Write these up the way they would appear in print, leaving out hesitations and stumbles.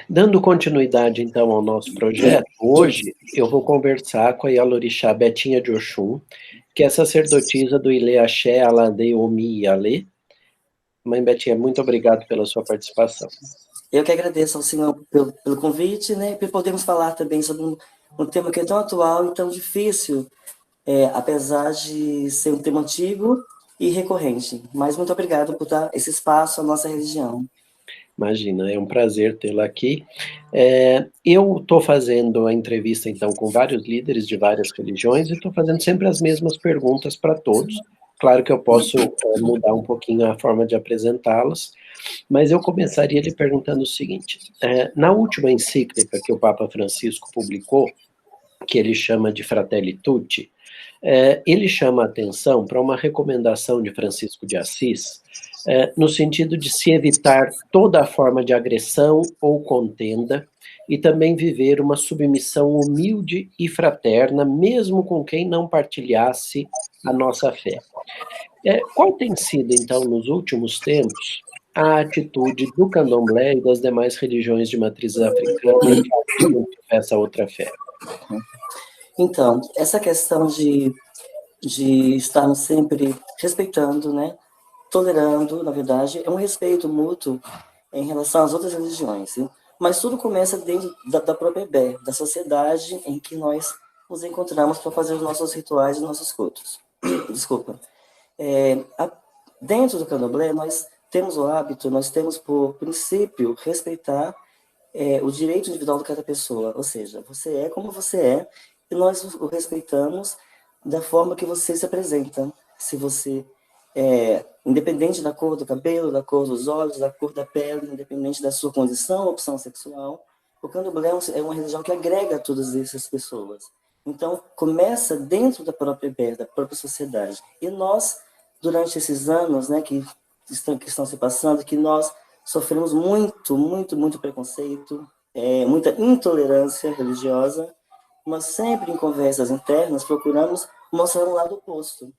Dando continuidade, então, ao nosso projeto, hoje eu vou conversar com a Yalorixá Betinha de Oxum, que é sacerdotisa do Ilê Axé Alade Omi Yalê. Mãe Betinha, muito obrigado pela sua participação. Eu que agradeço ao senhor pelo convite, né, e por podermos falar também sobre um tema que é tão atual e tão difícil, apesar de ser um tema antigo e recorrente. Mas muito obrigado por dar esse espaço à nossa religião. Imagina, é um prazer tê-la aqui. Eu estou fazendo a entrevista, então, com vários líderes de várias religiões e estou fazendo sempre as mesmas perguntas para todos. Claro que eu posso mudar um pouquinho a forma de apresentá-las, mas eu começaria lhe perguntando o seguinte: na última encíclica que o Papa Francisco publicou, que ele chama de Fratelli Tutti, ele chama a atenção para uma recomendação de Francisco de Assis, no sentido de se evitar toda forma de agressão ou contenda e também viver uma submissão humilde e fraterna, mesmo com quem não partilhasse a nossa fé. Qual tem sido, então, nos últimos tempos, a atitude do candomblé e das demais religiões de matriz africana que professa outra fé? Então, essa questão de estarmos sempre respeitando, né, tolerando, na verdade, é um respeito mútuo em relação às outras religiões. Hein? Mas tudo começa dentro da própria IBE, da sociedade em que nós nos encontramos para fazer os nossos rituais e nossos cultos. Desculpa. Dentro do candomblé, nós temos o hábito, nós temos por princípio respeitar o direito individual de cada pessoa, ou seja, você é como você é, e nós o respeitamos da forma que você se apresenta. Se você independente da cor do cabelo, da cor dos olhos, da cor da pele, independente da sua condição, opção sexual, o candomblé é uma religião que agrega todas essas pessoas. Então, começa dentro da própria IBE, da própria sociedade. E nós, durante esses anos, né, que estão se passando, que nós sofremos muito preconceito, muita intolerância religiosa, mas sempre em conversas internas procuramos mostrar um lado oposto.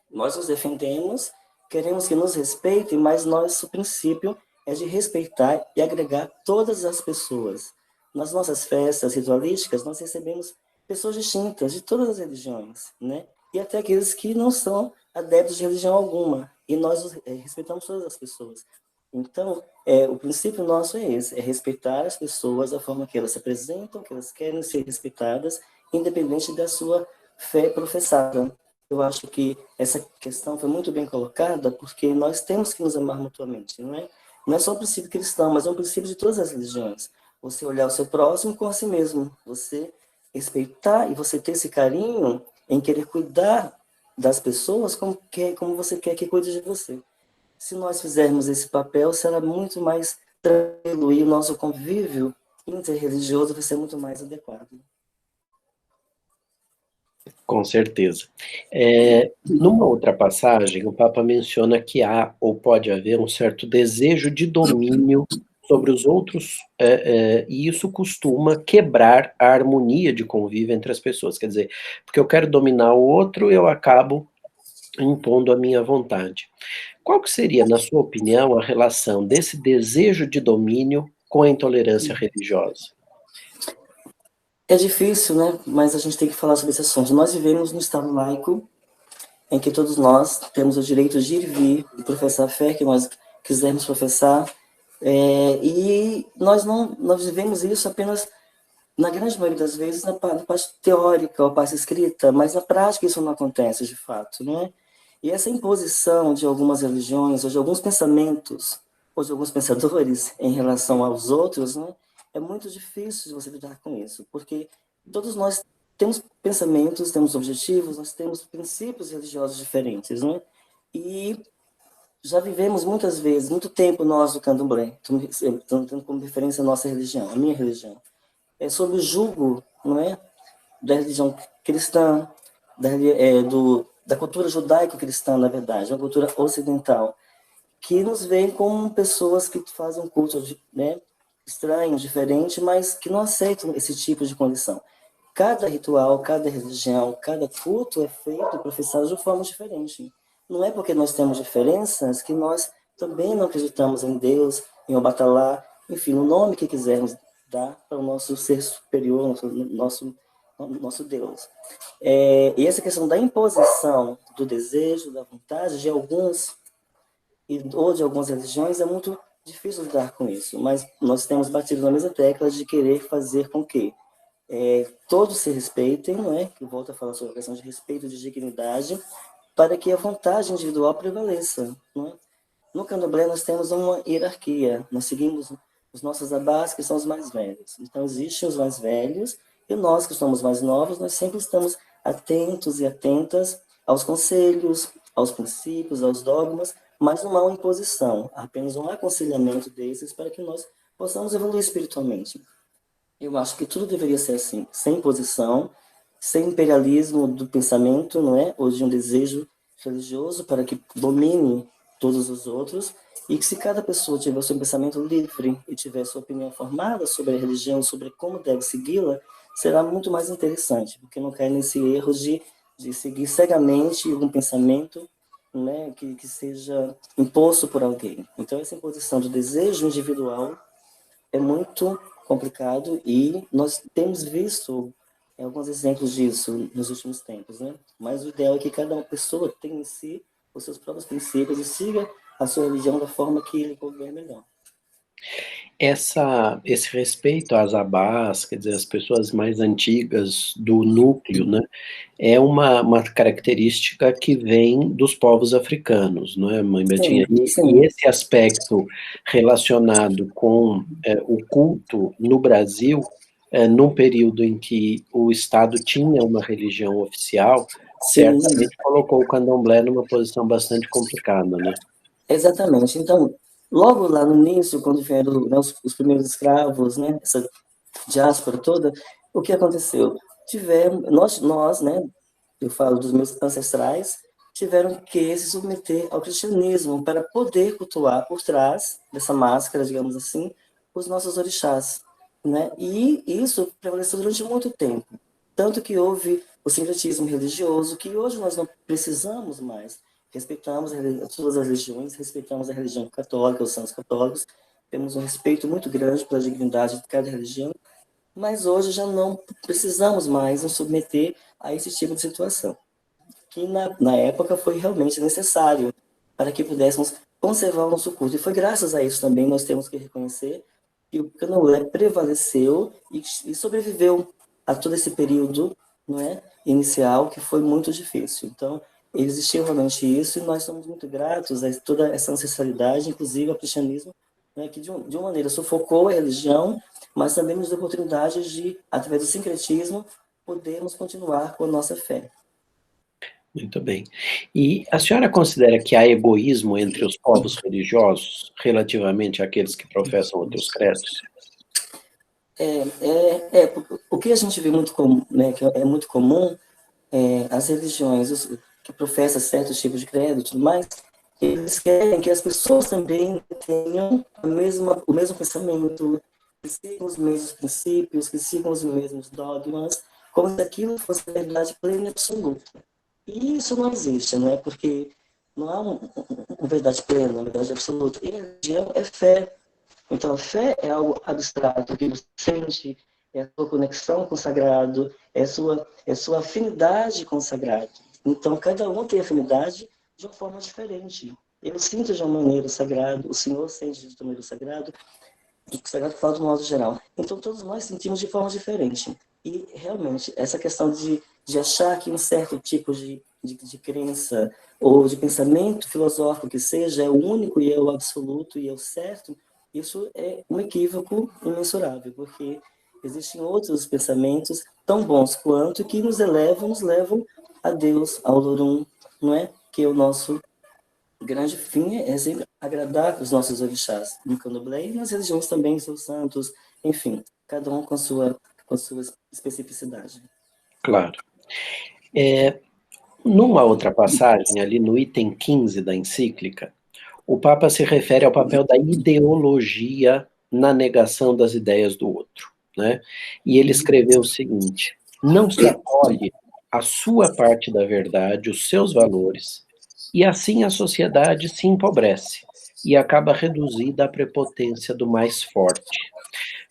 Nós nos defendemos, queremos que nos respeitem, mas nosso princípio é de respeitar e agregar todas as pessoas. Nas nossas festas ritualísticas, nós recebemos pessoas distintas de todas as religiões, né? E até aqueles que não são adeptos de religião alguma. E nós respeitamos todas as pessoas. Então, o princípio nosso é esse, é respeitar as pessoas da forma que elas se apresentam, que elas querem ser respeitadas, independente da sua fé professada. Eu acho que essa questão foi muito bem colocada, porque nós temos que nos amar mutuamente, não é? Não é só um princípio cristão, mas é um princípio de todas as religiões. Você olhar o seu próximo com a si mesmo, você respeitar e você ter esse carinho em querer cuidar das pessoas como você quer que cuide de você. Se nós fizermos esse papel, será muito mais tranquilo e o nosso convívio interreligioso vai ser muito mais adequado. Com certeza. Numa outra passagem, o Papa menciona que há ou pode haver um certo desejo de domínio sobre os outros, e isso costuma quebrar a harmonia de convívio entre as pessoas. Quer dizer, porque eu quero dominar o outro, eu acabo impondo a minha vontade. Qual que seria, na sua opinião, a relação desse desejo de domínio com a intolerância religiosa? É difícil, né? Mas a gente tem que falar sobre esse assunto. Nós vivemos num Estado laico em que todos nós temos o direito de ir e vir e professar a fé que nós quisermos professar. E nós vivemos isso apenas, na grande maioria das vezes, na parte teórica ou parte escrita, mas na prática isso não acontece de fato, né? E essa imposição de algumas religiões, ou de alguns pensamentos, ou de alguns pensadores em relação aos outros, né? É muito difícil de você lidar com isso, porque todos nós temos pensamentos, temos objetivos, nós temos princípios religiosos diferentes, né? E já vivemos muitas vezes, muito tempo nós do candomblé, tendo como referência a nossa religião, a minha religião, sobre o jugo, não é? Da religião cristã, da cultura judaico-cristã, na verdade, uma cultura ocidental, que nos vê como pessoas que fazem um culto, né, estranho, diferente, mas que não aceitam esse tipo de condição. Cada ritual, cada religião, cada culto é feito e professado de forma diferente. Não é porque nós temos diferenças que nós também não acreditamos em Deus, em Obatalá, enfim, o nome que quisermos dar para o nosso ser superior, nosso Deus. E essa questão da imposição do desejo, da vontade de alguns ou de algumas religiões é muito difícil lidar com isso, mas nós temos batido na mesma tecla de querer fazer com que todos se respeitem, não é? Que volta a falar sobre a questão de respeito e de dignidade, para que a vontade individual prevaleça, não é? No candomblé nós temos uma hierarquia, nós seguimos os nossos abás, que são os mais velhos. Então existem os mais velhos, e nós que somos mais novos, nós sempre estamos atentos e atentas aos conselhos, aos princípios, aos dogmas, mas não há uma imposição, há apenas um aconselhamento desses para que nós possamos evoluir espiritualmente. Eu acho que tudo deveria ser assim, sem imposição, sem imperialismo do pensamento, não é? Ou de um desejo religioso para que domine todos os outros, e que se cada pessoa tiver o seu pensamento livre e tiver sua opinião formada sobre a religião, sobre como deve segui-la, será muito mais interessante, porque não cai nesse erro de seguir cegamente um pensamento, né, que seja imposto por alguém. Então, essa imposição do desejo individual é muito complicado e nós temos visto alguns exemplos disso nos últimos tempos, né? Mas o ideal é que cada pessoa tenha em si os seus próprios princípios e siga a sua religião da forma que lhe convier melhor. Esse respeito às abás, quer dizer, as pessoas mais antigas do núcleo, né, é uma característica que vem dos povos africanos, não é, Mãe Sim, Betinha? E sim. esse aspecto relacionado com o culto no Brasil, num período em que o Estado tinha uma religião oficial, Sim, certamente colocou o candomblé numa posição bastante complicada, né? exatamente. Então, logo lá no início, quando vieram, né, os primeiros escravos, né, essa diáspora toda, o que aconteceu? Nós, né, eu falo dos meus ancestrais, tiveram que se submeter ao cristianismo para poder cultuar por trás dessa máscara, digamos assim, os nossos orixás, né? E isso prevaleceu durante muito tempo. Tanto que houve o sincretismo religioso, que hoje nós não precisamos mais. Respeitamos todas as religiões, respeitamos a religião católica, os santos católicos, temos um respeito muito grande pela dignidade de cada religião, mas hoje já não precisamos mais nos submeter a esse tipo de situação, que na época foi realmente necessário para que pudéssemos conservar o nosso culto. E foi graças a isso também, nós temos que reconhecer que o candomblé prevaleceu e sobreviveu a todo esse período, não é, inicial, que foi muito difícil. Então, existiu realmente isso, e nós somos muito gratos a toda essa ancestralidade, inclusive ao cristianismo, né, que de uma maneira sufocou a religião, mas também nos deu oportunidade de, através do sincretismo, podermos continuar com a nossa fé. Muito bem. E a senhora considera que há egoísmo entre os povos religiosos, relativamente àqueles que professam outros credos? O que a gente vê muito comum, né, que é muito comum, as religiões que professam certos tipos de credo e tudo mais, eles querem que as pessoas também tenham o mesmo pensamento, que sigam os mesmos princípios, que sigam os mesmos dogmas, como se aquilo fosse a verdade plena e absoluta. E isso não existe, né? Porque não há uma verdade plena, uma verdade absoluta. E a religião é fé. Então, a fé é algo abstrato que você sente, é a sua conexão com o sagrado, é sua afinidade com o sagrado. Então, cada um tem afinidade de uma forma diferente. Eu sinto de uma maneira o sagrado, o Senhor sente de uma maneira o sagrado, o sagrado fala de um modo geral. Então, todos nós sentimos de forma diferente. E, realmente, essa questão de achar que um certo tipo de crença ou de pensamento filosófico que seja é o único e é o absoluto e é o certo, isso é um equívoco imensurável, porque existem outros pensamentos tão bons quanto que nos levam a Deus, ao Lorum, não é? Que é o nosso grande fim, é sempre agradar os nossos orixás, no candomblé e nas religiões também, seus santos, enfim, cada um com a sua especificidade. Claro. Numa outra passagem, ali no item 15 da encíclica, o Papa se refere ao papel da ideologia na negação das ideias do outro, né? E ele escreveu o seguinte: não se acolhe a sua parte da verdade, os seus valores, e assim a sociedade se empobrece, e acaba reduzida à prepotência do mais forte.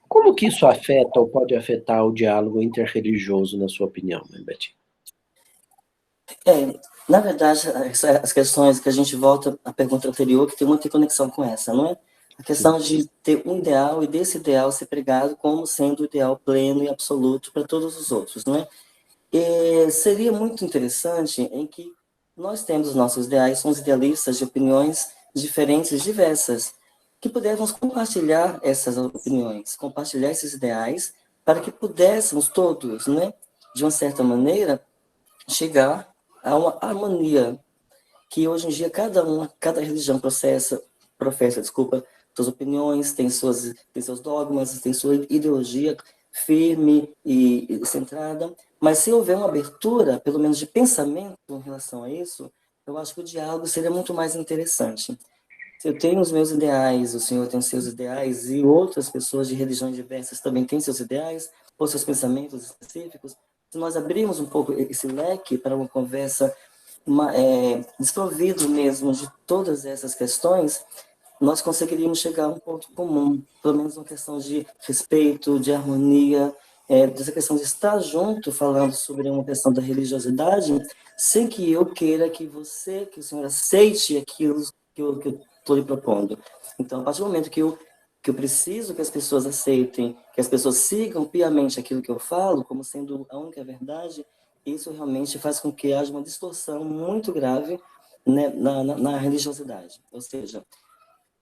Como que isso afeta ou pode afetar o diálogo interreligioso, na sua opinião, né, Betty? Na verdade, as questões que a gente volta à pergunta anterior, que tem muita conexão com essa, não é? A questão de ter um ideal e desse ideal ser pregado como sendo o ideal pleno e absoluto para todos os outros, não é? E seria muito interessante em que nós temos os nossos ideais, somos idealistas de opiniões diferentes, diversas, que pudéssemos compartilhar essas opiniões, compartilhar esses ideais, para que pudéssemos todos, né, de uma certa maneira, chegar a uma harmonia que hoje em dia cada religião professa, desculpa, suas opiniões, tem seus dogmas, tem sua ideologia firme e centrada, mas se houver uma abertura, pelo menos de pensamento em relação a isso, eu acho que o diálogo seria muito mais interessante. Se eu tenho os meus ideais, o senhor tem os seus ideais, e outras pessoas de religiões diversas também têm seus ideais, ou seus pensamentos específicos, se nós abrirmos um pouco esse leque para uma conversa desprovido mesmo de todas essas questões, nós conseguiríamos chegar a um ponto comum, pelo menos uma questão de respeito, de harmonia, dessa questão de estar junto, falando sobre uma questão da religiosidade, sem que eu queira que o senhor aceite aquilo que eu estou lhe propondo. Então, a partir do momento que eu preciso que as pessoas aceitem, que as pessoas sigam piamente aquilo que eu falo, como sendo a única verdade, isso realmente faz com que haja uma distorção muito grave, né, na religiosidade. Ou seja,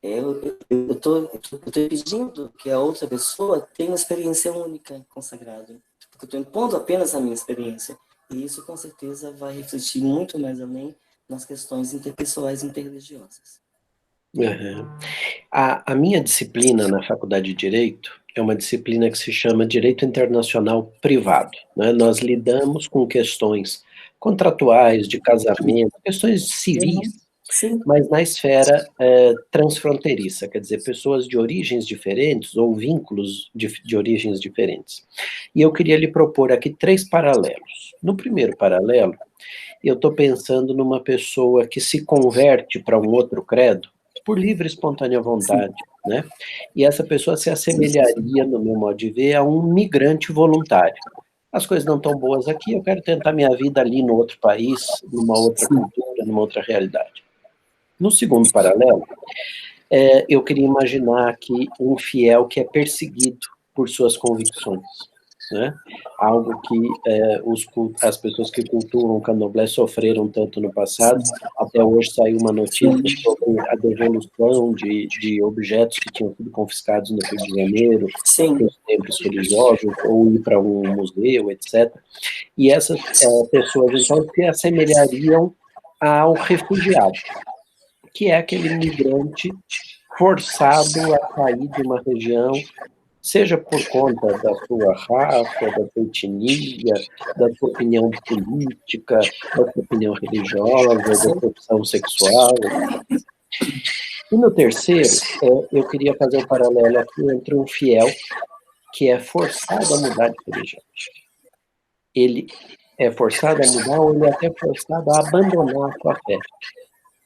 eu estou pedindo que a outra pessoa tenha uma experiência única consagrada, porque eu estou impondo apenas a minha experiência. E isso, com certeza, vai refletir muito mais além nas questões interpessoais e interreligiosas. Uhum. A minha disciplina na Faculdade de Direito é uma disciplina que se chama Direito Internacional Privado, né? Nós lidamos com questões contratuais, de casamento, questões civis, Sim. mas na esfera transfronteiriça, quer dizer, pessoas de origens diferentes ou vínculos de origens diferentes. E eu queria lhe propor aqui 3 paralelos. No primeiro paralelo, eu estou pensando numa pessoa que se converte para um outro credo por livre e espontânea vontade, né? E essa pessoa se assemelharia, no meu modo de ver, a um migrante voluntário. As coisas não estão boas aqui, eu quero tentar minha vida ali no outro país, numa outra cultura, numa outra realidade. No segundo paralelo, eu queria imaginar aqui um fiel que é perseguido por suas convicções, né? Algo que as pessoas que cultuam o candomblé sofreram tanto no passado. Até hoje saiu uma notícia sobre a devolução de objetos que tinham sido confiscados no Rio de Janeiro, Sim. dos templos religiosos, ou ir para um museu, etc. E essas pessoas, então, se assemelhariam ao refugiado, que é aquele migrante forçado a sair de uma região, seja por conta da sua raça, da sua etnia, da sua opinião política, da sua opinião religiosa, da sua opção sexual, etc. E no terceiro, eu queria fazer um paralelo aqui entre um fiel que é forçado a mudar de religião. Ele é forçado a mudar ou ele é até forçado a abandonar a sua fé,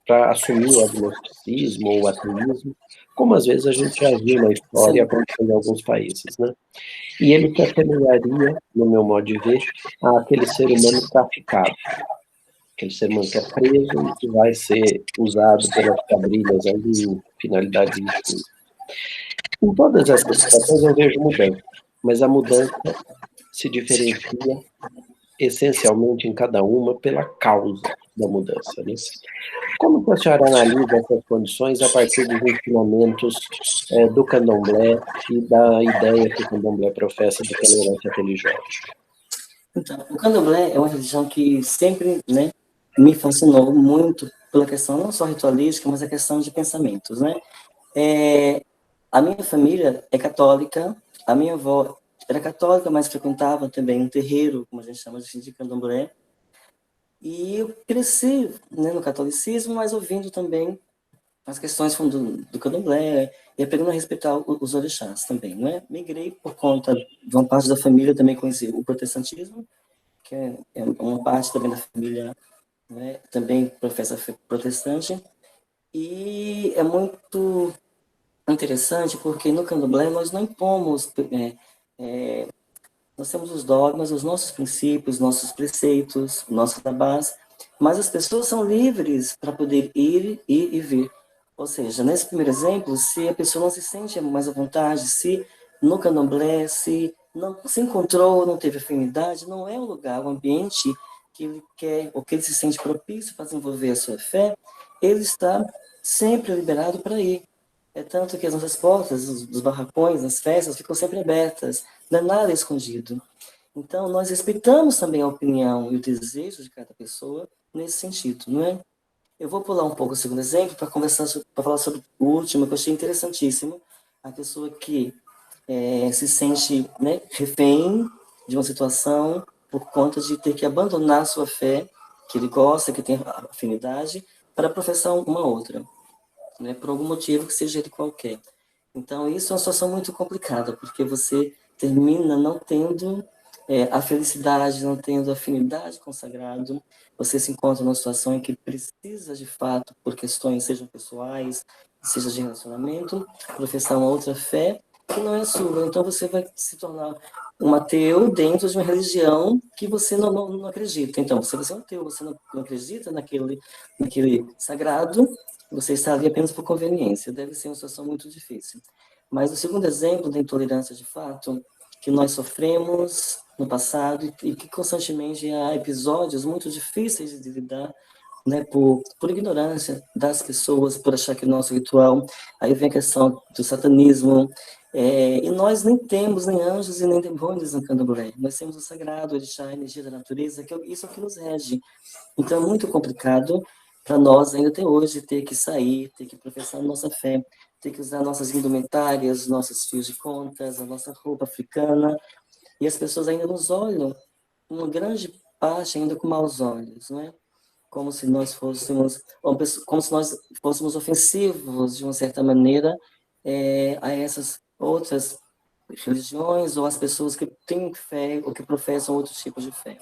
para assumir o agnosticismo ou o ateísmo, como às vezes a gente já viu na história acontecendo em alguns países, né? E ele se assemelharia, no meu modo de ver, àquele ser humano traficado, aquele ser humano que é preso e que vai ser usado pelas quadrilhas ali em finalidades distintas. Em todas essas situações eu vejo mudança, mas a mudança se diferencia essencialmente em cada uma pela causa da mudança, né? Como que a senhora analisa essas condições a partir dos ensinamentos do candomblé e da ideia que o candomblé professa de tolerância religiosa? Então, o candomblé é uma religião que sempre, né, me fascinou muito pela questão não só ritualística, mas a questão de pensamentos, né? A minha família é católica, a minha avó era católica, mas frequentava também um terreiro, como a gente chama de candomblé, e eu cresci, né, no catolicismo, mas ouvindo também as questões do candomblé e aprendendo a respeitar os orixás também, né? Migrei por conta de uma parte da família, também conheci o protestantismo, que é uma parte também da família, né, também professa fé protestante, E é muito interessante porque no candomblé nós não impomos, nós temos os dogmas, os nossos princípios, nossos preceitos, nossos tabás, mas as pessoas são livres para poder ir e vir. Ou seja, nesse primeiro exemplo, se a pessoa não se sente mais à vontade, se no candomblé, se não se encontrou, não teve afinidade, não é o lugar, o ambiente que ele quer, ou que ele se sente propício para desenvolver a sua fé, ele está sempre liberado para ir. É tanto que as nossas portas, dos barracões, as festas, ficam sempre abertas, não é nada escondido. Então, nós respeitamos também a opinião e o desejo de cada pessoa nesse sentido, não é? Eu vou pular um pouco o segundo exemplo para conversar, para falar sobre o último, que eu achei interessantíssimo. A pessoa que se sente, né, refém de uma situação por conta de ter que abandonar a sua fé, que ele gosta, que tem afinidade, para professar uma outra, né, por algum motivo que seja ele qualquer. Então, isso é uma situação muito complicada, porque você termina não tendo a felicidade, não tendo afinidade com o sagrado, você se encontra numa situação em que precisa, de fato, por questões, sejam pessoais, seja de relacionamento, professar uma outra fé que não é sua. Então, você vai se tornar um ateu dentro de uma religião que você não acredita. Então, se você é um ateu, você não acredita naquele sagrado, você está ali apenas por conveniência. Deve ser uma situação muito difícil. Mas o segundo exemplo da intolerância de fato, que nós sofremos no passado e que constantemente há episódios muito difíceis de lidar, né, por ignorância das pessoas, por achar que o nosso ritual, aí vem a questão do satanismo, e nós nem temos nem anjos e nem demônios no candomblé. Nós temos o sagrado, orixá, a energia da natureza, isso é o que nos rege. Então é muito complicado para nós ainda até hoje ter que sair, ter que professar nossa fé, ter que usar nossas indumentárias, nossos fios de contas, a nossa roupa africana, e as pessoas ainda nos olham, uma grande parte ainda com maus olhos, não é? Como se nós fôssemos, como se nós fôssemos ofensivos de uma certa maneira a essas outras religiões ou as pessoas que têm fé ou que professam outros tipos de fé.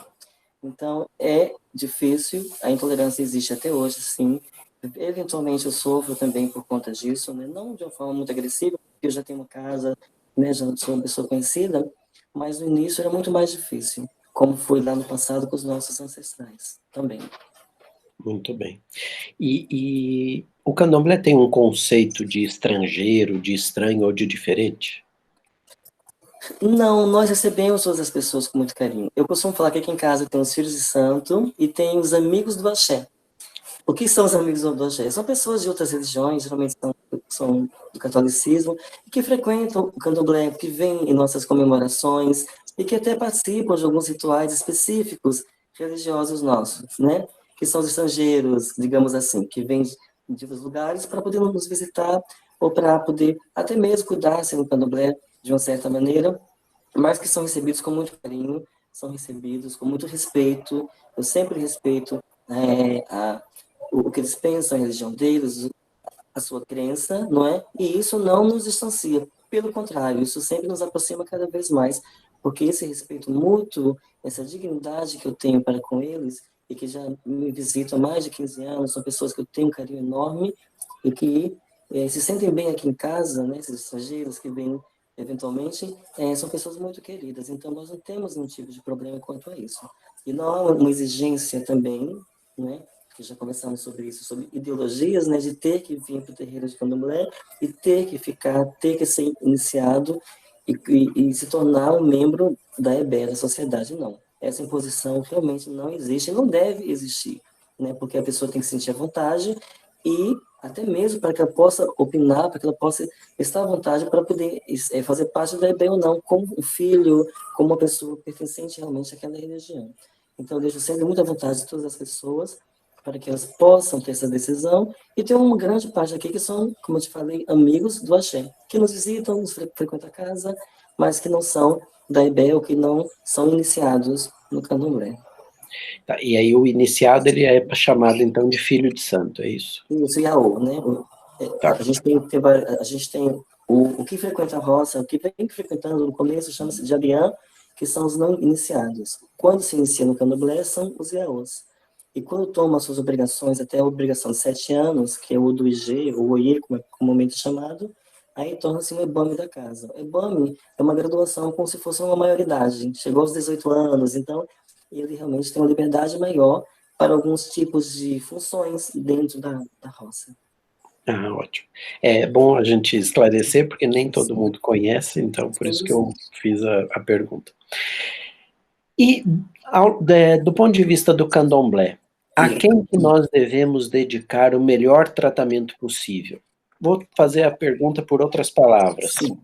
Então, é difícil, a intolerância existe até hoje, sim. Eventualmente eu sofro também por conta disso, né? Não de uma forma muito agressiva, porque eu já tenho uma casa, né? Já sou uma pessoa conhecida, mas no início era muito mais difícil, como foi lá no passado com os nossos ancestrais também. Muito bem. E o candomblé tem um conceito de estrangeiro, de estranho ou de diferente? Não, nós recebemos todas as pessoas com muito carinho. Eu costumo falar que aqui em casa tem os filhos de santo e tem os amigos do axé. O que são os amigos do axé? São pessoas de outras religiões, geralmente são do catolicismo, que frequentam o candomblé, que vêm em nossas comemorações e que até participam de alguns rituais específicos religiosos nossos, né? Que são os estrangeiros, digamos assim, que vêm de outros lugares para poder nos visitar ou para poder até mesmo cuidar-se no candomblé de uma certa maneira, mas que são recebidos com muito carinho, são recebidos com muito respeito. Eu sempre respeito o que eles pensam, a religião deles, a sua crença, não é? E isso não nos distancia. Pelo contrário, isso sempre nos aproxima cada vez mais, porque esse respeito mútuo, essa dignidade que eu tenho para com eles, e que já me visitam há mais de 15 anos, são pessoas que eu tenho um carinho enorme e que se sentem bem aqui em casa, né? Esses estrangeiros que vêm eventualmente, são pessoas muito queridas. Então, nós não temos nenhum tipo de problema quanto a isso. E não há uma exigência também, né? Que já conversamos sobre isso, sobre ideologias, né, de ter que vir para o terreiro de candomblé e ter que ficar, ter que ser iniciado e se tornar um membro da EBE, da sociedade, não. Essa imposição realmente não existe, não deve existir, né, porque a pessoa tem que sentir a vontade e até mesmo para que ela possa opinar, para que ela possa estar à vontade para poder fazer parte da EBE ou não, como um filho, como uma pessoa pertencente realmente àquela religião. Então, eu deixo sempre muita vontade de todas as pessoas para que elas possam ter essa decisão, e tem uma grande parte aqui que são, como eu te falei, amigos do axé, que nos visitam, nos frequentam a casa, mas que não são da EBE ou que não são iniciados no candomblé. Tá, e aí o iniciado, ele é chamado, então, de filho de santo, é isso? Isso, Iaô, né? Tá. A gente tem o que frequenta a roça, o que vem frequentando no começo chama-se de Abiã, que são os não iniciados. Quando se inicia no candomblé, são os Iaôs. E quando toma as suas obrigações, até a obrigação de 7 anos, que é o do IG, ou OIE, como é comumente chamado, aí torna-se um EBAME da casa. O EBAME é uma graduação como se fosse uma maioridade. Chegou aos 18 anos, então ele realmente tem uma liberdade maior para alguns tipos de funções dentro da roça. Ah, ótimo. É bom a gente esclarecer, porque nem todo mundo conhece, então por isso que eu fiz a pergunta. E do ponto de vista do candomblé, a quem que nós devemos dedicar o melhor tratamento possível? Vou fazer a pergunta por outras palavras. Sim.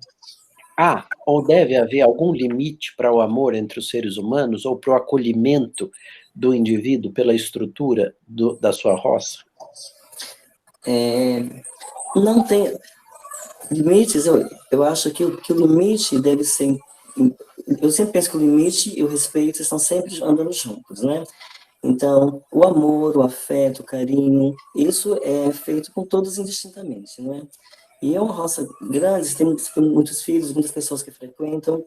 Há ou deve haver algum limite para o amor entre os seres humanos ou para o acolhimento do indivíduo pela estrutura da sua roça? Não tem limites. Eu acho que o limite deve ser... Eu sempre penso que o limite e o respeito estão sempre andando juntos, né? Então, o amor, o afeto, o carinho, isso é feito com todos indistintamente, não é? E é uma roça grande, tem muitos filhos, muitas pessoas que frequentam,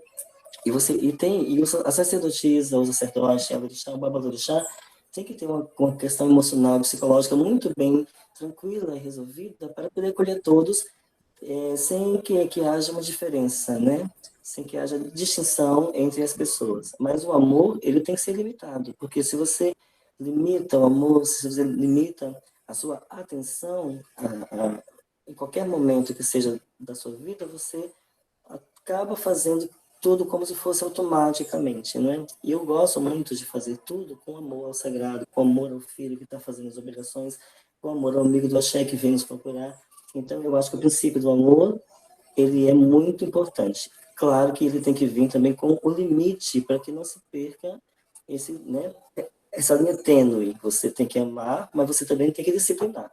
a sacerdotisa, o sacerdote, a orixá, o babalorixá, tem que ter uma questão emocional, psicológica muito bem tranquila e resolvida para poder acolher todos, sem que haja uma diferença, né? Sem que haja distinção entre as pessoas. Mas o amor, ele tem que ser limitado, porque se você limita o amor, se você limita a sua atenção em qualquer momento que seja da sua vida, você acaba fazendo tudo como se fosse automaticamente, né? E eu gosto muito de fazer tudo com amor ao sagrado, com amor ao filho que está fazendo as obrigações, com amor ao amigo do axé que vem nos procurar. Então, eu acho que o princípio do amor, ele é muito importante. Claro que ele tem que vir também com o limite, para que não se perca essa linha tênue. Você tem que amar, mas você também tem que disciplinar.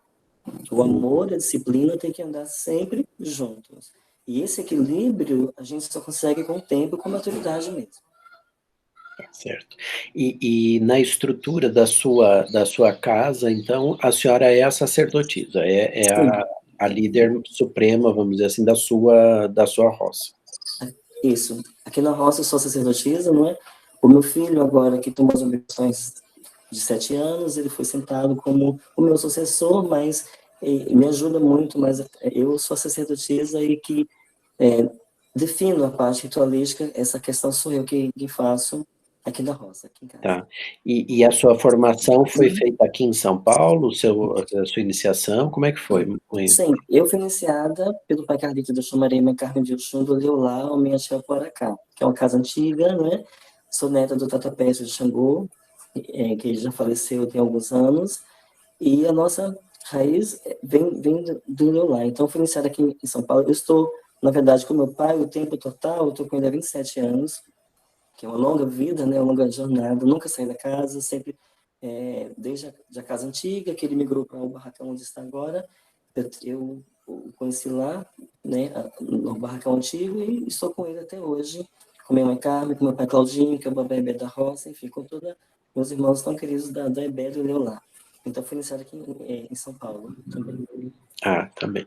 O amor e a disciplina tem que andar sempre juntos. E esse equilíbrio a gente só consegue com o tempo e com a maturidade mesmo. Certo. E na estrutura da sua casa, então, a senhora é a sacerdotisa, é a líder suprema, vamos dizer assim, da sua roça. Isso. Aqui na roça eu sou sacerdotisa, não é? O meu filho agora, que tomou as obrigações de 7 anos, ele foi sentado como o meu sucessor, mas me ajuda muito, mas eu sou a sacerdotisa e que defino a parte ritualística, essa questão sou eu que faço aqui na roça, aqui em casa. Tá. E a sua formação foi feita aqui em São Paulo, a sua iniciação, como é que foi? Sim, eu fui iniciada pelo pai Carlito do Chumarema, Carmen de Oxum, do Leolá, ao minha tia Poaracá, que é uma casa antiga, né? Sou neta do Tatapécio de Xangô, que já faleceu tem alguns anos, e a nossa raiz vem do Leolá. Então, fui iniciada aqui em São Paulo. Eu estou, na verdade, com meu pai, o tempo total, eu estou com ele há 27 anos, que é uma longa vida, né? Uma longa jornada. Nunca saí da casa, sempre, desde a casa antiga, que ele migrou para o barracão onde está agora. Eu o conheci lá, né, no barracão antigo, e estou com ele até hoje, com minha mãe Carmen, com meu pai Claudinho, que é o babá Ebé da Roça, enfim, com todos meus irmãos tão queridos da Ebé do Leolá. Então, fui iniciado aqui em São Paulo também. Ah, também.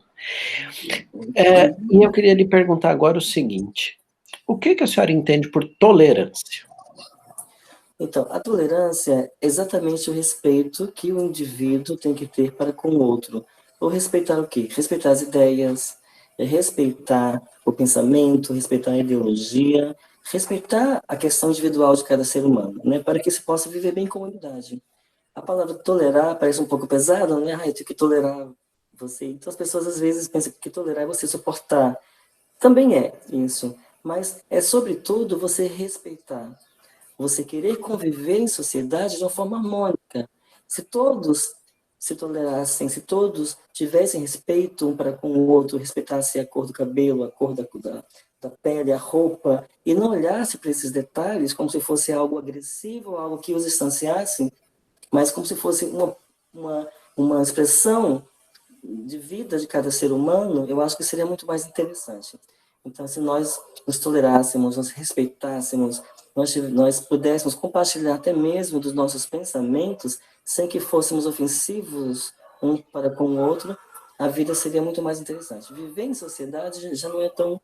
E eu queria lhe perguntar agora o seguinte, o que a senhora entende por tolerância? Então, a tolerância é exatamente o respeito que o indivíduo tem que ter para com o outro. Ou respeitar o quê? Respeitar as ideias, respeitar o pensamento, respeitar a ideologia, respeitar a questão individual de cada ser humano, né? Para que se possa viver bem em comunidade. A palavra tolerar parece um pouco pesada, né? Eu tenho que tolerar você. Então, as pessoas às vezes pensam que tolerar é você suportar. Também é isso. Mas é, sobretudo, você respeitar. Você querer conviver em sociedade de uma forma harmônica. Se todos se tolerassem, se todos tivessem respeito um para com o outro, respeitassem a cor do cabelo, a cor da pele, a roupa, e não olhasse para esses detalhes como se fosse algo agressivo, algo que os distanciasse, mas como se fosse uma expressão de vida de cada ser humano, eu acho que seria muito mais interessante. Então, se nós nos tolerássemos, nos respeitássemos, nós pudéssemos compartilhar até mesmo dos nossos pensamentos, sem que fôssemos ofensivos um para com o outro, a vida seria muito mais interessante. Viver em sociedade já não é tão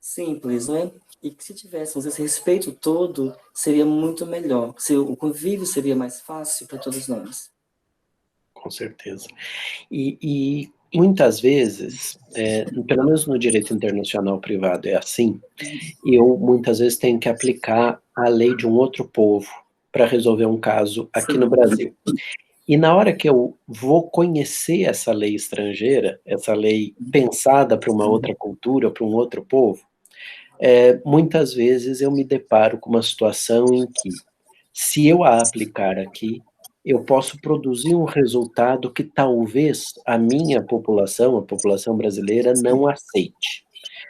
simples, não é? E que se tivéssemos esse respeito todo, seria muito melhor. O convívio seria mais fácil para todos nós. Com certeza. E muitas vezes, pelo menos no direito internacional privado é assim, eu muitas vezes tenho que aplicar a lei de um outro povo para resolver um caso aqui no Sim, Brasil. E na hora que eu vou conhecer essa lei estrangeira, essa lei pensada para uma outra cultura, para um outro povo, muitas vezes eu me deparo com uma situação em que, se eu a aplicar aqui, eu posso produzir um resultado que talvez a minha população, a população brasileira, não aceite.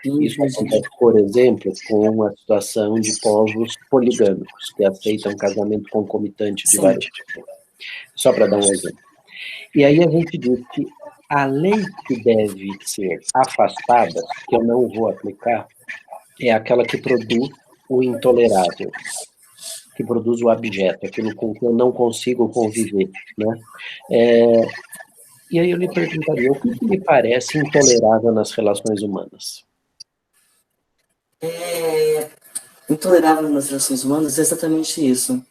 Isso entendi. acontece, por exemplo, com a situação de povos poligâmicos, que aceitam casamento concomitante de Sim, várias pessoas. Só para dar um exemplo. E aí a gente diz que a lei que deve ser afastada, que eu não vou aplicar, é aquela que produz o intolerável, que produz o abjeto, aquilo com que eu não consigo conviver, né? E aí eu lhe perguntaria, o que lhe parece intolerável nas relações humanas? intolerável nas relações humanas é exatamente isso.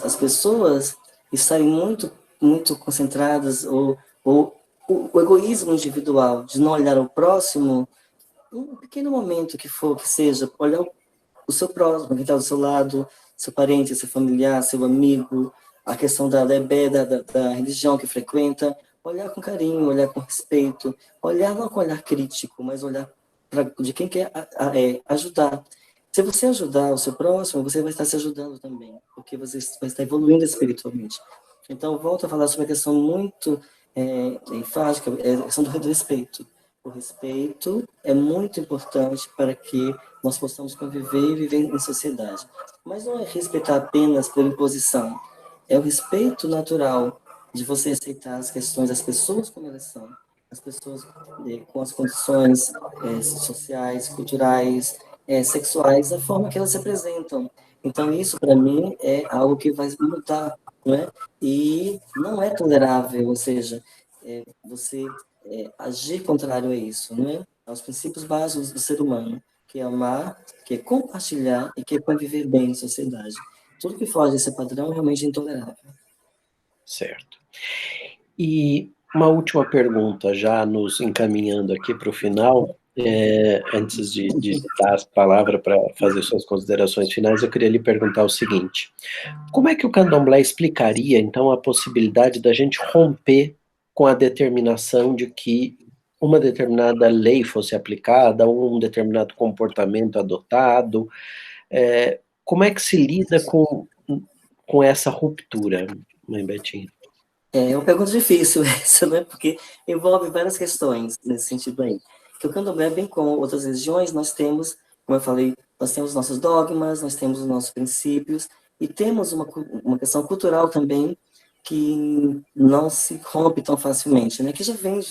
As pessoas estarem muito concentradas, ou o egoísmo individual, de não olhar ao próximo, um pequeno momento que for, que seja, olhar o seu próximo, quem está do seu lado, seu parente, seu familiar, seu amigo, a questão da religião que frequenta, olhar com carinho, olhar com respeito, olhar não com olhar crítico, mas olhar de quem quer ajudar. Se você ajudar o seu próximo, você vai estar se ajudando também, porque você vai estar evoluindo espiritualmente. Então, volto a falar sobre a questão muito enfática, a questão do respeito. O respeito é muito importante para que nós possamos conviver e viver em sociedade. Mas não é respeitar apenas por imposição. É o respeito natural de você aceitar as questões das pessoas como elas são. As pessoas com as condições sociais, culturais, sexuais, da forma que elas se apresentam. Então, isso, para mim, é algo que vai mudar, não é? E não é tolerável, ou seja, você agir contrário a isso, não é? Aos princípios básicos do ser humano, que é amar, que é compartilhar e que é conviver bem em sociedade. Tudo que foge desse padrão é realmente intolerável. Certo. E uma última pergunta, já nos encaminhando aqui para o final, antes de dar a palavra para fazer suas considerações finais, eu queria lhe perguntar o seguinte: como é que o candomblé explicaria, então, a possibilidade da gente romper com a determinação de que uma determinada lei fosse aplicada, ou um determinado comportamento adotado? Como é que se lida com essa ruptura, mãe Betinha? É uma pergunta difícil essa, né? Porque envolve várias questões nesse sentido aí. Que o candomblé, bem como outras religiões, nós temos, como eu falei, nós temos nossos dogmas, nós temos os nossos princípios, e temos uma questão cultural também que não se rompe tão facilmente, né? Que já vem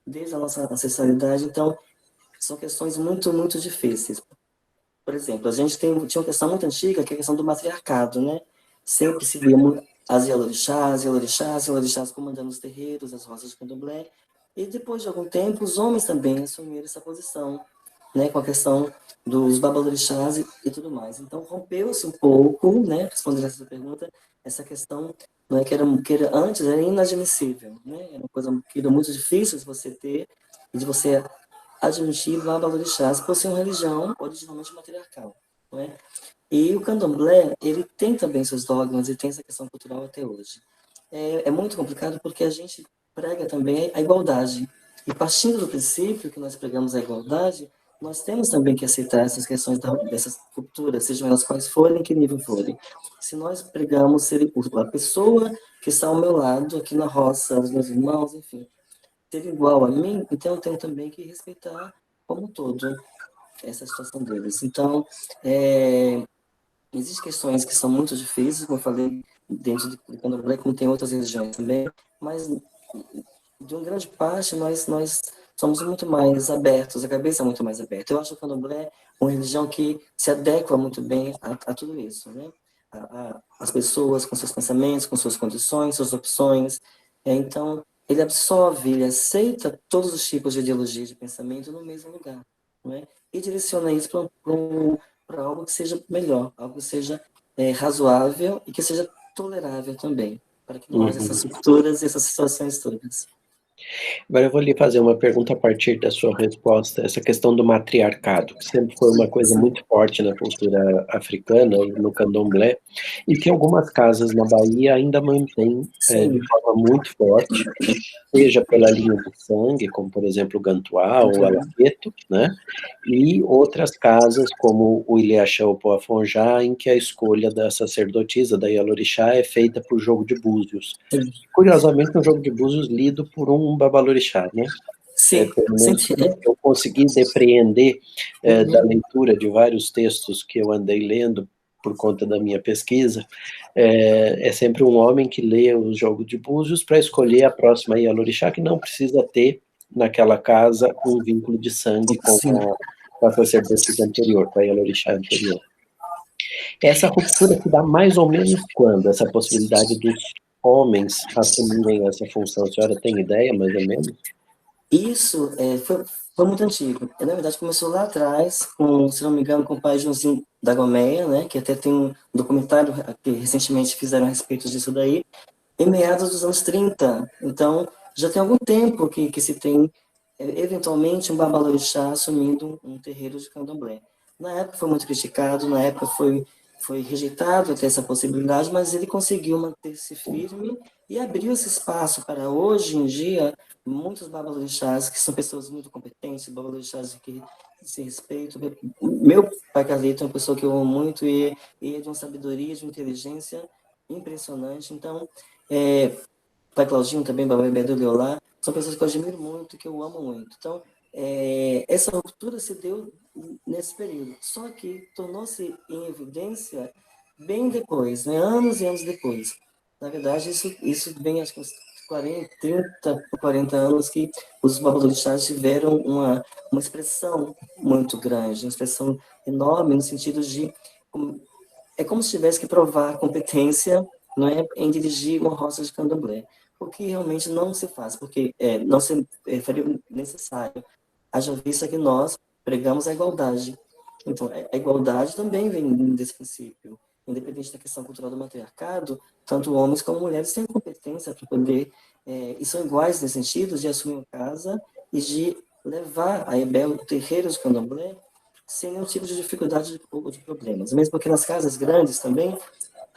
desde a nossa ancestralidade, então são questões muito difíceis. Por exemplo, a gente tinha uma questão muito antiga, que é a questão do matriarcado, né? Sempre se via as Yalorixás comandando os terreiros, as roças de candomblé, e depois de algum tempo, os homens também assumiram essa posição, né? Com a questão dos babalorixás e tudo mais. Então, rompeu-se um pouco, né? Respondendo essa pergunta, essa questão, né, antes era inadmissível, né? Era uma coisa que era muito difícil de você ter, e de você admitir babalorixás por ser uma religião originalmente matriarcal, não é? E o candomblé, ele tem também seus dogmas e tem essa questão cultural até hoje. É muito complicado porque a gente prega também a igualdade. E partindo do princípio que nós pregamos a igualdade, nós temos também que aceitar essas questões dessas culturas, sejam elas quais forem, em que nível forem. Se nós pregamos ser a pessoa que está ao meu lado, aqui na roça, os meus irmãos, enfim, ser igual a mim, então eu tenho também que respeitar como um todo essa situação deles. Então, existem questões que são muito difíceis, como eu falei, dentro do candomblé, como tem outras religiões também, mas de uma grande parte nós somos muito mais abertos, a cabeça é muito mais aberta. Eu acho que o candomblé é uma religião que se adequa muito bem a tudo isso, né? As pessoas com seus pensamentos, com suas condições, suas opções. Então, ele absorve, ele aceita todos os tipos de ideologia de pensamento no mesmo lugar, não é? e direciona isso para algo que seja melhor, algo que seja razoável e que seja tolerável também, para que não haja essas rupturas e essas situações todas. Agora eu vou lhe fazer uma pergunta a partir da sua resposta, essa questão do matriarcado, que sempre foi uma coisa Sim, muito forte na cultura africana e no candomblé, e que algumas casas na Bahia ainda mantêm de sim, forma muito forte, seja pela linha de sangue, como por exemplo o Gantuá ou o Alaqueto, né? E outras casas, como o Ilhéaxa ou Poafonjá, em que a escolha da sacerdotisa, da Yalorixá, é feita por jogo de búzios. sim, Curiosamente, um jogo de búzios lido por um babalorixá, né? sim, Pelo sim, menos pelo que eu consegui depreender da uhum, leitura de vários textos que eu andei lendo por conta da minha pesquisa, é sempre um homem que lê o jogo de búzios para escolher a próxima Yalorixá, que não precisa ter naquela casa um vínculo de sangue sim. com a sacerdotisa anterior, com a Yalorixá anterior. Essa ruptura se dá mais ou menos quando? Essa possibilidade dos homens assumirem essa função, a senhora tem ideia, mais ou menos? Isso foi muito antigo. Na verdade, começou lá atrás, se não me engano, com o pai Joãozinho da Gomeia, né, que até tem um documentário que recentemente fizeram a respeito disso daí, em meados dos anos 30. Então, já tem algum tempo que se tem, eventualmente, um babalorixá assumindo um terreiro de candomblé. Na época foi muito criticado, na época foi rejeitado até essa possibilidade, mas ele conseguiu manter-se firme e abriu esse espaço para, hoje em dia, muitos babalorixás, que são pessoas muito competentes, babalorixás que se respeitam. Meu pai Carlito é uma pessoa que eu amo muito e é de uma sabedoria, de uma inteligência impressionante. Então, pai Claudinho também, Babá Bebê do Leolá, são pessoas que eu admiro muito, que eu amo muito. Então, essa ruptura se deu nesse período. Só que tornou-se em evidência bem depois, né? Anos e anos depois. Na verdade, isso vem, acho que uns 40, 30 ou 40 anos que os babalorixás tiveram uma expressão muito grande, uma expressão enorme no sentido de é como se tivesse que provar competência, não é, em dirigir uma roça de candomblé, o que realmente não se faz, porque não se faria necessário, haja vista que nós pregamos a igualdade. Então, a igualdade também vem desse princípio. Independente da questão cultural do matriarcado, tanto homens como mulheres têm competência para poder, e são iguais nesse sentido, de assumir uma casa e de levar a Ebel, terreiros de candomblé, sem nenhum tipo de dificuldade ou de problemas. Mesmo porque nas casas grandes também,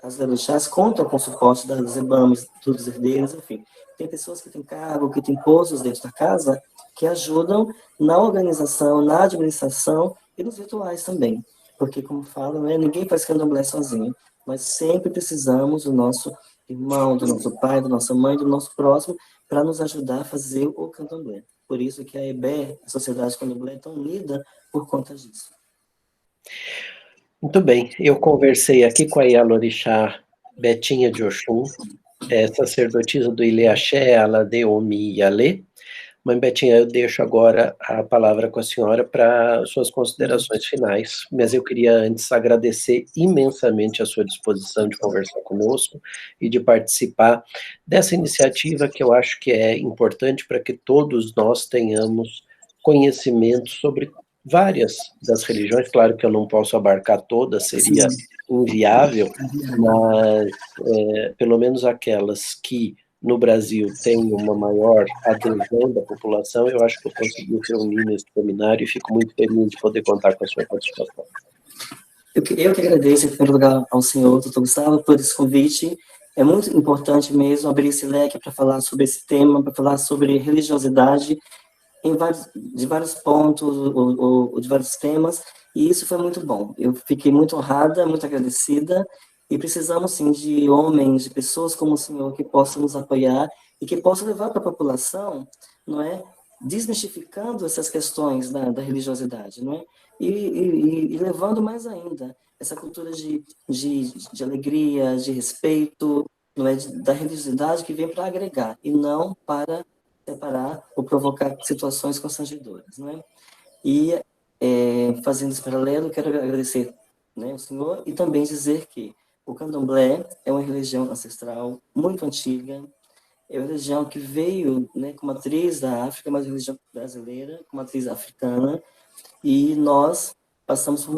as orixás contam com o suporte das EBAMs, dos herdeiros, enfim. Tem pessoas que têm cargo, que têm postos dentro da casa, que ajudam na organização, na administração e nos rituais também. Porque, como falo, né, ninguém faz candomblé sozinho. Nós sempre precisamos do nosso irmão, do nosso pai, da nossa mãe, do nosso próximo, para nos ajudar a fazer o candomblé. Por isso que a EBE, a Sociedade Candomblé, é tão unida por conta disso. Muito bem, eu conversei aqui com a Yalorixá Betinha de Oxum, sacerdotisa do Ilhéaxé, Aladeomi Yalê. Mãe Betinha, eu deixo agora a palavra com a senhora para suas considerações finais, mas eu queria antes agradecer imensamente a sua disposição de conversar conosco e de participar dessa iniciativa que eu acho que é importante para que todos nós tenhamos conhecimento sobre várias das religiões. Claro que eu não posso abarcar todas, seria inviável, mas pelo menos aquelas que no Brasil tem uma maior adesão da população, eu acho que eu consegui reunir nesse seminário e fico muito feliz de poder contar com a sua participação. Eu que agradeço, em primeiro lugar, ao senhor, doutor Gustavo, por esse convite. É muito importante mesmo abrir esse leque para falar sobre esse tema, para falar sobre religiosidade de vários pontos, ou de vários temas, e isso foi muito bom. Eu fiquei muito honrada, muito agradecida, e precisamos, sim, de homens, de pessoas como o senhor, que possam nos apoiar e que possam levar para a população, não é, desmistificando essas questões da religiosidade, não é, e levando mais ainda essa cultura de alegria, de respeito, não é, da religiosidade que vem para agregar, e não para separar ou provocar situações constrangedoras, né? E fazendo esse paralelo, quero agradecer, né, ao senhor e também dizer que o candomblé é uma religião ancestral muito antiga, é uma religião que veio, né, com matriz da África, mas uma religião brasileira, com matriz africana, E nós passamos por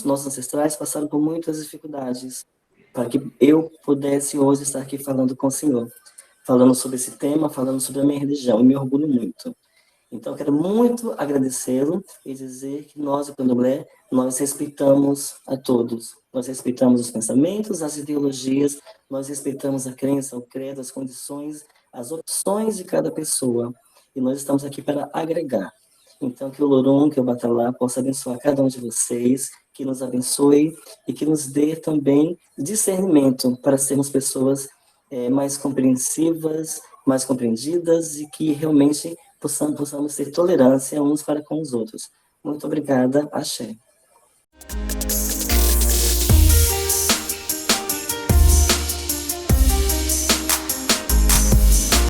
nossos ancestrais passaram por muitas dificuldades, para que eu pudesse hoje estar aqui falando com o Senhor, falando sobre esse tema, falando sobre a minha religião, e me orgulho muito. Então, eu quero muito agradecê-lo e dizer que nós, o Candomblé, nós respeitamos a todos. Nós respeitamos os pensamentos, as ideologias, nós respeitamos a crença, o credo, as condições, as opções de cada pessoa. E nós estamos aqui para agregar. Então, que o Lorum, que o Batalá possa abençoar cada um de vocês, que nos abençoe e que nos dê também discernimento para sermos pessoas mais compreensivas, mais compreendidas e que realmente possamos ter tolerância uns para com os outros. Muito obrigada, Axé.